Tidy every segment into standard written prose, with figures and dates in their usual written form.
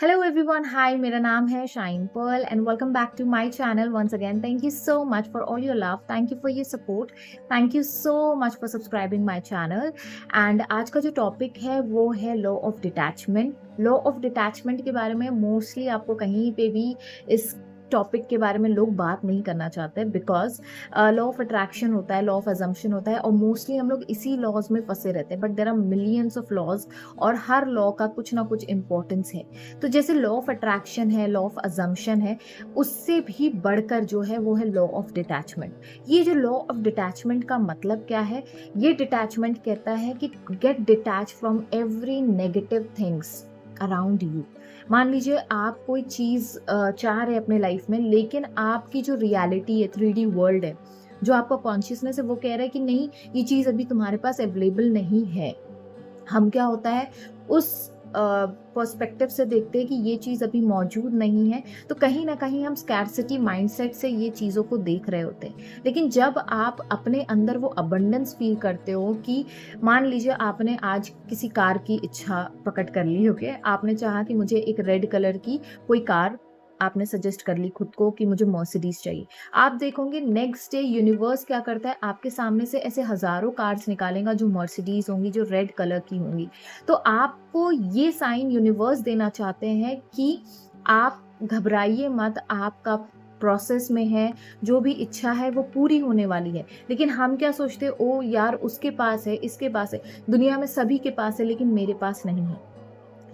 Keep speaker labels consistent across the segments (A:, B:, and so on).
A: Hello everyone, हाय, मेरा नाम है Shine Pearl and welcome back to my channel once again. Thank you so much for all your love, thank you for your support, thank you so much for subscribing my channel. And आज का जो topic है वो है law of detachment. Law of detachment के बारे में mostly आपको कहीं पे भी इस टॉपिक के बारे में लोग बात नहीं करना चाहते, बिकॉज लॉ ऑफ अट्रैक्शन होता है, लॉ ऑफ अजम्पशन होता है और मोस्टली हम लोग इसी लॉज में फंसे रहते हैं। But there are millions of laws और हर लॉ का कुछ ना कुछ इम्पोर्टेंस है। तो जैसे लॉ ऑफ अट्रैक्शन है, लॉ ऑफ अजम्पशन है, उससे भी बढ़कर जो है वो है लॉ ऑफ डिटैचमेंट। ये जो लॉ ऑफ डिटैचमेंट का मतलब क्या है? ये डिटैचमेंट कहता है कि get detach from every negative things around you. मान लीजिए आप कोई चीज़ चाह रहे हैं अपने लाइफ में, लेकिन आपकी जो रियलिटी है, 3D वर्ल्ड है, जो आपका कॉन्शियसनेस है, वो कह रहा है कि नहीं, ये चीज़ अभी तुम्हारे पास अवेलेबल नहीं है। हम क्या होता है, उस पर्सपेक्टिव से देखते हैं कि ये चीज़ अभी मौजूद नहीं है, तो कहीं ना कहीं हम स्कैर्सिटी माइंडसेट से ये चीज़ों को देख रहे होते हैं। लेकिन जब आप अपने अंदर वो अबंडेंस फील करते हो कि मान लीजिए आपने आज किसी कार की इच्छा प्रकट कर ली, ओके, आपने चाहा कि मुझे एक रेड कलर की कोई कार, आपने सजेस्ट कर ली खुद को कि मुझे मर्सिडीज चाहिए। आप देखोगे नेक्स्ट डे यूनिवर्स क्या करता है, आपके सामने से ऐसे हजारों कार्स निकालेगा जो मर्सिडीज होंगी, जो रेड कलर की होंगी। तो आपको ये साइन यूनिवर्स देना चाहते हैं कि आप घबराइए मत, आपका प्रोसेस में है, जो भी इच्छा है वो पूरी होने वाली है। लेकिन हम क्या सोचते हैं, ओ यार उसके पास है, इसके पास है, दुनिया में सभी के पास है लेकिन मेरे पास नहीं है।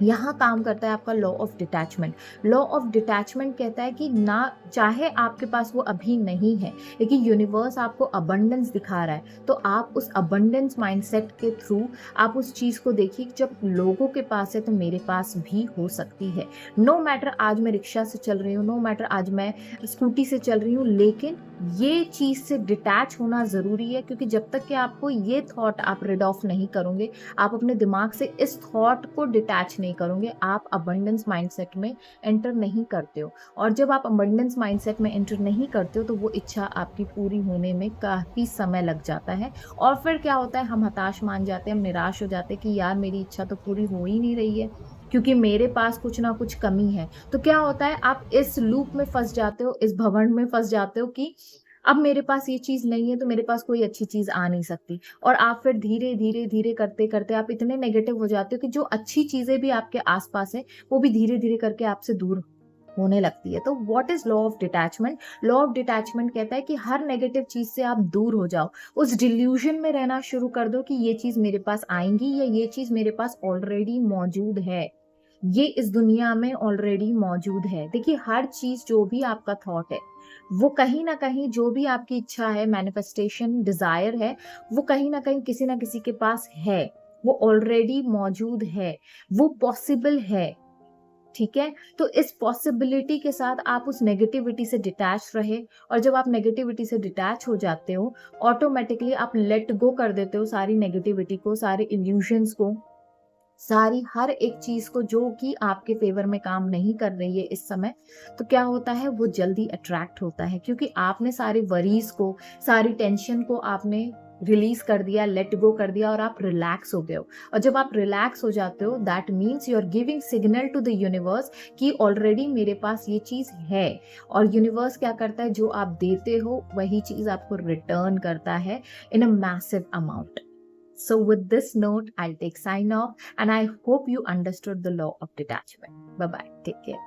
A: यहाँ काम करता है आपका law of detachment. Law of detachment कहता है कि ना, चाहे आपके पास वो अभी नहीं है, लेकिन यूनिवर्स आपको अबंडेंस दिखा रहा है, तो आप उस अबंडेंस माइंडसेट के थ्रू आप उस चीज़ को देखिए, जब लोगों के पास है तो मेरे पास भी हो सकती है। नो मैटर आज मैं रिक्शा से चल रही हूँ, नो मैटर आज मैं स्कूटी से चल रही हूँ, लेकिन ये चीज़ से डिटैच होना ज़रूरी है, क्योंकि जब तक कि आपको ये थॉट आप रिड ऑफ नहीं करोगे, आप अपने दिमाग से इस थॉट को डिटैच नहीं करोगे, आप अबंडेंस माइंडसेट में एंटर नहीं करते हो। और जब आप अबंडेंस माइंडसेट में एंटर नहीं करते हो तो वो इच्छा आपकी पूरी होने में काफ़ी समय लग जाता है। और फिर क्या होता है, हम हताश मान जाते हैं, हम निराश हो जाते हैं कि यार मेरी इच्छा तो पूरी हो ही नहीं रही है, क्योंकि मेरे पास कुछ ना कुछ कमी है। तो क्या होता है, आप इस लूप में फंस जाते हो, इस भंवर में फंस जाते हो कि अब मेरे पास ये चीज़ नहीं है तो मेरे पास कोई अच्छी चीज़ आ नहीं सकती। और आप फिर धीरे धीरे धीरे करते करते आप इतने नेगेटिव हो जाते हो कि जो अच्छी चीज़ें भी आपके आसपास है वो भी धीरे धीरे करके आपसे दूर होने लगती है। तो what is law of detachment? Law of detachment कहता है कि हर नेगेटिव चीज से आप दूर हो जाओ, उस डिल्यूजन में रहना शुरू कर दो कि ये चीज मेरे पास आएंगी या ये चीज मेरे पास ऑलरेडी मौजूद है, ये इस दुनिया में ऑलरेडी मौजूद है। देखिए, हर चीज जो भी आपका थॉट है, वो कहीं ना कहीं, जो भी आपकी इच्छा है, मैनिफेस्टेशन, डिजायर है, वो कहीं ना कहीं किसी ना किसी के पास है, वो ऑलरेडी मौजूद है, वो पॉसिबल है। ठीक है, तो इस पॉसिबिलिटी के साथ आप उस नेगेटिविटी से डिटैच रहे। और जब आप नेगेटिविटी से डिटैच हो जाते हो, ऑटोमेटिकली आप लेट गो कर देते हो सारी नेगेटिविटी को, सारे इल्यूजन्स को, सारी हर एक चीज को जो कि आपके फेवर में काम नहीं कर रही है इस समय। तो क्या होता है, वो जल्दी अट्रैक्ट होता है, क्योंकि आपने सारे वरीज को, सारी टेंशन को आपने रिलीज कर दिया, लेट गो कर दिया और आप रिलैक्स हो गए हो। और जब आप रिलैक्स हो जाते हो, that means you are giving signal to the universe कि ऑलरेडी मेरे पास ये चीज है। और यूनिवर्स क्या करता है, जो आप देते हो वही चीज आपको रिटर्न करता है in a massive amount. So with this note, I'll take sign off and I hope you understood the law of detachment. Bye bye. Take care.